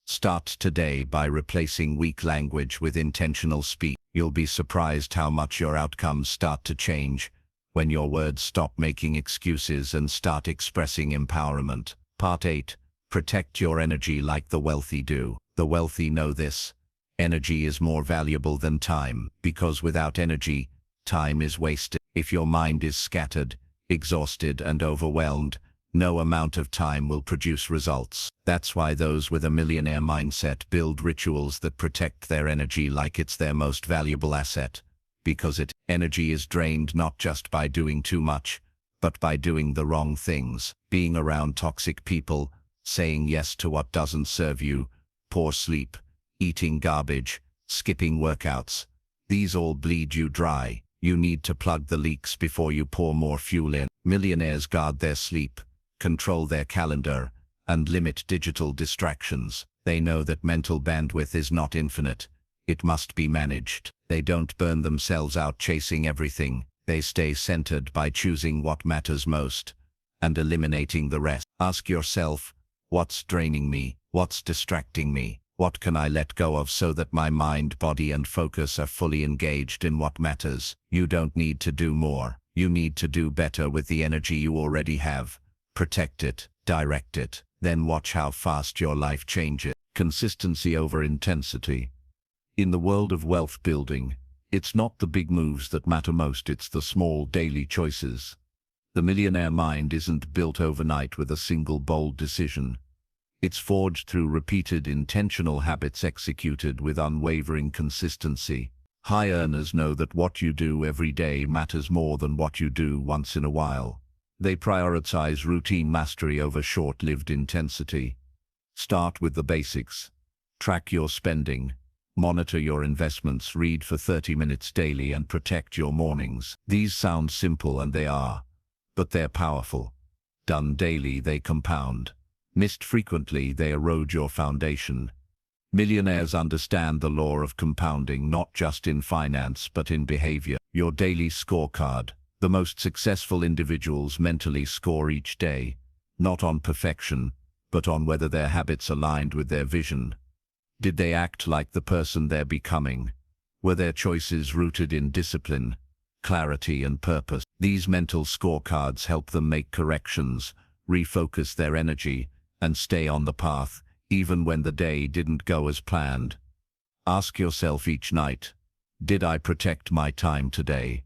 Start today by replacing weak language with intentional speech. You'll be surprised how much your outcomes start to change when your words stop making excuses and start expressing empowerment. Part 8. Protect your energy like the wealthy do. The wealthy know this. Energy is more valuable than time, because without energy, time is wasted. If your mind is scattered, exhausted, and overwhelmed, no amount of time will produce results. That's why those with a millionaire mindset build rituals that protect their energy like it's their most valuable asset. Because energy is drained not just by doing too much, but by doing the wrong things. Being around toxic people, saying yes to what doesn't serve you, poor sleep, eating garbage, skipping workouts. These all bleed you dry. You need to plug the leaks before you pour more fuel in. Millionaires guard their sleep, control their calendar, and limit digital distractions. They know that mental bandwidth is not infinite. It must be managed. They don't burn themselves out chasing everything. They stay centered by choosing what matters most and eliminating the rest. Ask yourself, what's draining me? What's distracting me? What can I let go of so that my mind, body, and focus are fully engaged in what matters? You don't need to do more. You need to do better with the energy you already have. Protect it, direct it, then watch how fast your life changes. Consistency over intensity. In the world of wealth building, it's not the big moves that matter most, it's the small daily choices. The millionaire mind isn't built overnight with a single bold decision. It's forged through repeated intentional habits executed with unwavering consistency. High earners know that what you do every day matters more than what you do once in a while. They prioritize routine mastery over short-lived intensity. Start with the basics. Track your spending. Monitor your investments, read for 30 minutes daily, and protect your mornings. These sound simple, and they are, but they're powerful. Done daily, they compound. Missed frequently, they erode your foundation. Millionaires understand the law of compounding, not just in finance, but in behavior. Your daily scorecard. The most successful individuals mentally score each day, not on perfection, but on whether their habits aligned with their vision. Did they act like the person they're becoming? Were their choices rooted in discipline, clarity, and purpose? These mental scorecards help them make corrections, refocus their energy, and stay on the path, even when the day didn't go as planned. Ask yourself each night, did I protect my time today?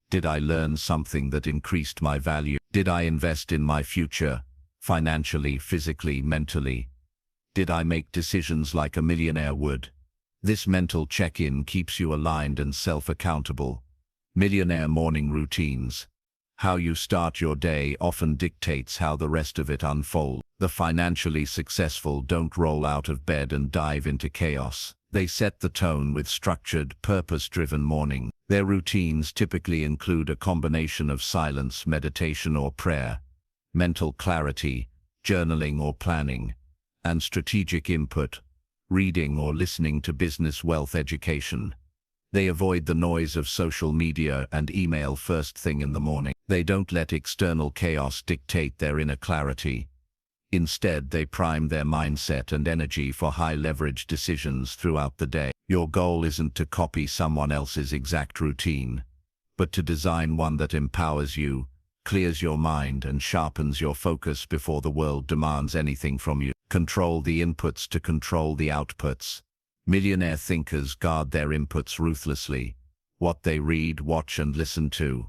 Did I learn something that increased my value? Did I invest in my future, financially, physically, mentally? Did I make decisions like a millionaire would? This mental check-in keeps you aligned and self-accountable. Millionaire morning routines. How you start your day often dictates how the rest of it unfolds. The financially successful don't roll out of bed and dive into chaos. They set the tone with structured, purpose-driven morning. Their routines typically include a combination of silence, meditation or prayer, mental clarity, journaling or planning, and strategic input, reading or listening to business wealth education. They avoid the noise of social media and email first thing in the morning. They don't let external chaos dictate their inner clarity. Instead, they prime their mindset and energy for high-leverage decisions throughout the day. Your goal isn't to copy someone else's exact routine, but to design one that empowers you, clears your mind, and sharpens your focus before the world demands anything from you. Control the inputs to control the outputs. Millionaire thinkers guard their inputs ruthlessly. What they read, watch, and listen to.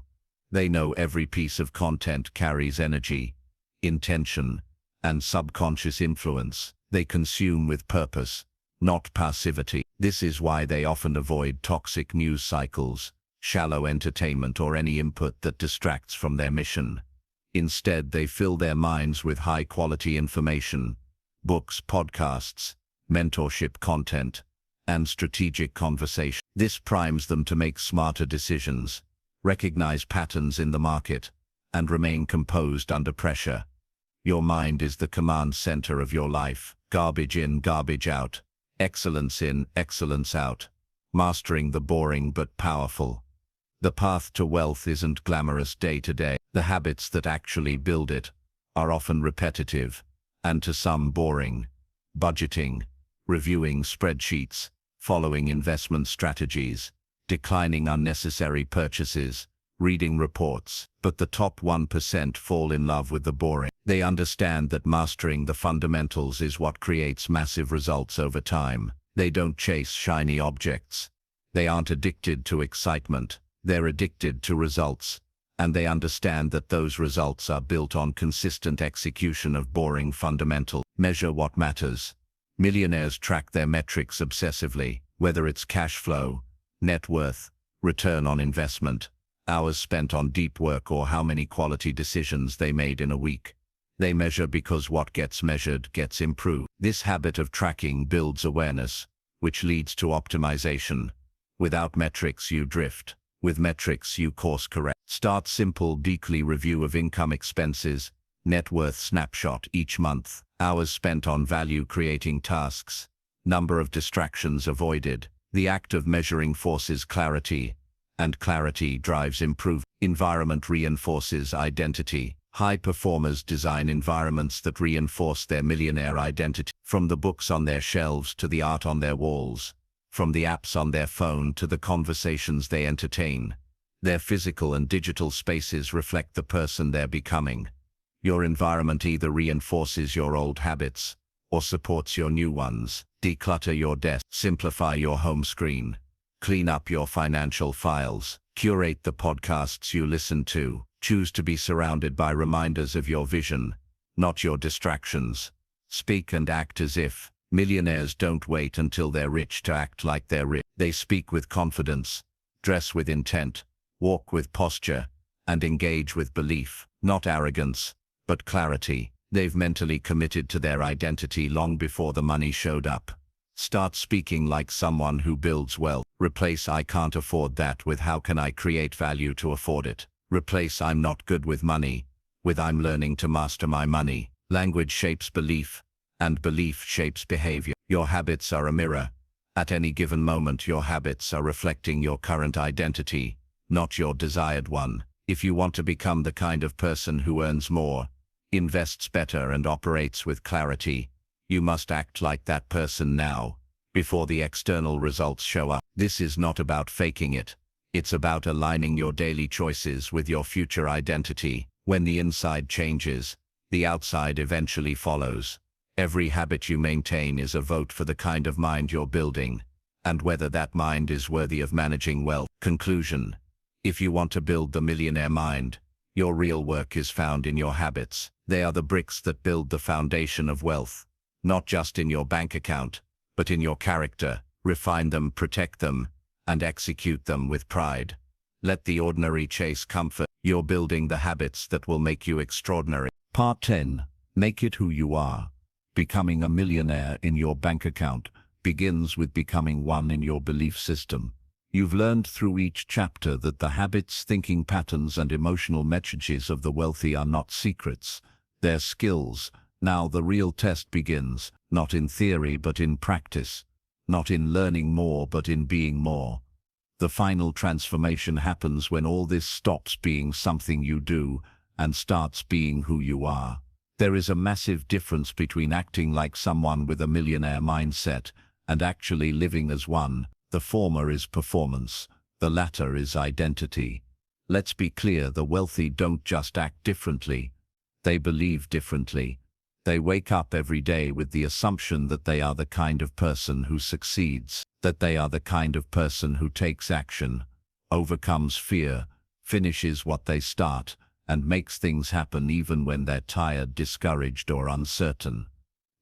They know every piece of content carries energy, intention, and subconscious influence. They consume with purpose, not passivity. This is why they often avoid toxic news cycles, shallow entertainment, or any input that distracts from their mission. Instead, they fill their minds with high-quality information, books, podcasts, mentorship content, and strategic conversation. This primes them to make smarter decisions, recognize patterns in the market, and remain composed under pressure. Your mind is the command center of your life. Garbage in, garbage out. Excellence in, excellence out. Mastering the boring but powerful. The path to wealth isn't glamorous day to day. The habits that actually build it are often repetitive, and to some boring. Budgeting, reviewing spreadsheets, following investment strategies, declining unnecessary purchases, reading reports. But the top 1% fall in love with the boring. They understand that mastering the fundamentals is what creates massive results over time. They don't chase shiny objects. They aren't addicted to excitement. They're addicted to results. And they understand that those results are built on consistent execution of boring fundamentals. Measure what matters. Millionaires track their metrics obsessively, whether it's cash flow, net worth, return on investment, hours spent on deep work, or how many quality decisions they made in a week. They measure because what gets measured gets improved. This habit of tracking builds awareness, which leads to optimization. Without metrics, you drift. With metrics, you course correct. Start simple, weekly review of income, expenses, net worth snapshot each month, hours spent on value-creating tasks, number of distractions avoided. The act of measuring forces clarity, and clarity drives improvement. Environment reinforces identity. High performers design environments that reinforce their millionaire identity. From the books on their shelves to the art on their walls, from the apps on their phone to the conversations they entertain, their physical and digital spaces reflect the person they're becoming. Your environment either reinforces your old habits or supports your new ones. Declutter your desk, simplify your home screen, clean up your financial files, curate the podcasts you listen to. Choose to be surrounded by reminders of your vision, not your distractions. Speak and act as if. Millionaires don't wait until they're rich to act like they're rich. They speak with confidence, dress with intent, walk with posture, and engage with belief, not arrogance, but clarity. They've mentally committed to their identity long before the money showed up. Start speaking like someone who builds wealth. Replace "I can't afford that" with "How can I create value to afford it?" Replace "I'm not good with money" with "I'm learning to master my money." Language shapes belief, and belief shapes behavior. Your habits are a mirror. At any given moment, your habits are reflecting your current identity, not your desired one. If you want to become the kind of person who earns more, invests better, and operates with clarity, you must act like that person now, before the external results show up. This is not about faking it. It's about aligning your daily choices with your future identity. When the inside changes, the outside eventually follows. Every habit you maintain is a vote for the kind of mind you're building, and whether that mind is worthy of managing wealth. Conclusion: if you want to build the millionaire mind, your real work is found in your habits. They are the bricks that build the foundation of wealth, not just in your bank account, but in your character. Refine them, protect them, and execute them with pride. Let the ordinary chase comfort. You're building the habits that will make you extraordinary. Part 10. Make it who you are. Becoming a millionaire in your bank account begins with becoming one in your belief system. You've learned through each chapter that the habits, thinking patterns, and emotional messages of the wealthy are not secrets. They're skills. Now the real test begins, not in theory but in practice, not in learning more but in being more. The final transformation happens when all this stops being something you do and starts being who you are. There is a massive difference between acting like someone with a millionaire mindset and actually living as one. The former is performance, the latter is identity. Let's be clear, the wealthy don't just act differently, they believe differently. They wake up every day with the assumption that they are the kind of person who succeeds, that they are the kind of person who takes action, overcomes fear, finishes what they start, and makes things happen even when they're tired, discouraged, or uncertain.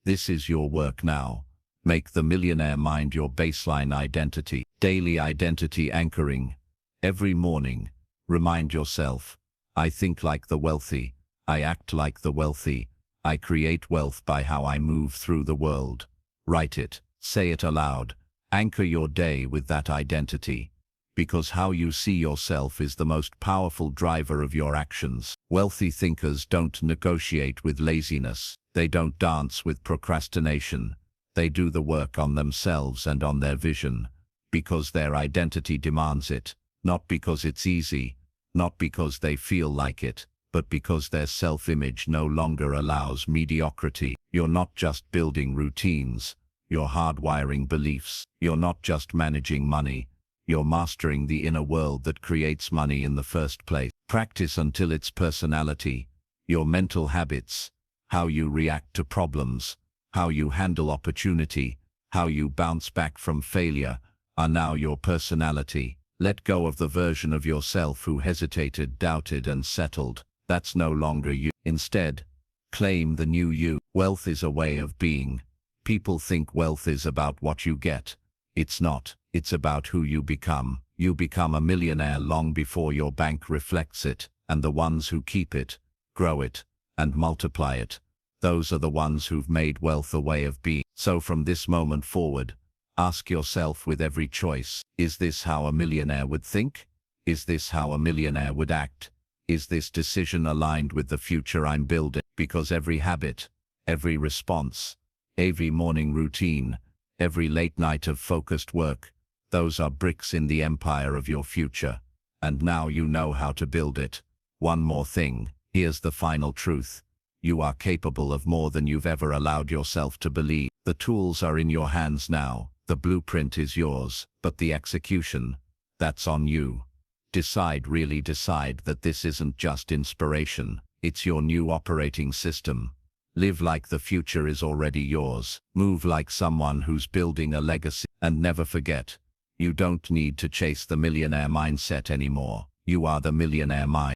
This is your work now. Make the millionaire mind your baseline identity. Daily identity anchoring. Every morning, remind yourself, I think like the wealthy, I act like the wealthy, I create wealth by how I move through the world. Write it, say it aloud. Anchor your day with that identity, because how you see yourself is the most powerful driver of your actions. Wealthy thinkers don't negotiate with laziness. They don't dance with procrastination. They do the work on themselves and on their vision, because their identity demands it, not because it's easy, not because they feel like it, but because their self-image no longer allows mediocrity. You're not just building routines, you're hardwiring beliefs. You're not just managing money, you're mastering the inner world that creates money in the first place. Practice until it's personality. Your mental habits, how you react to problems, how you handle opportunity, how you bounce back from failure, are now your personality. Let go of the version of yourself who hesitated, doubted, and settled. That's no longer you. Instead, claim the new you. Wealth is a way of being. People think wealth is about what you get. It's not. It's about who you become. You become a millionaire long before your bank reflects it, and the ones who keep it, grow it, and multiply it, those are the ones who've made wealth a way of being. So from this moment forward, Ask yourself with every choice, is this how a millionaire would think? Is this how a millionaire would act? Is this decision aligned with the future I'm building? Because every habit, every response, every morning routine, every late night of focused work, those are bricks in the empire of your future. And now you know how to build it. One more thing, here's the final truth. You are capable of more than you've ever allowed yourself to believe. The tools are in your hands now. The blueprint is yours, but the execution, that's on you. Really decide that this isn't just inspiration, it's your new operating system. Live like the future is already yours. Move like someone who's building a legacy. And never forget, you don't need to chase the millionaire mindset anymore. You are the millionaire mind.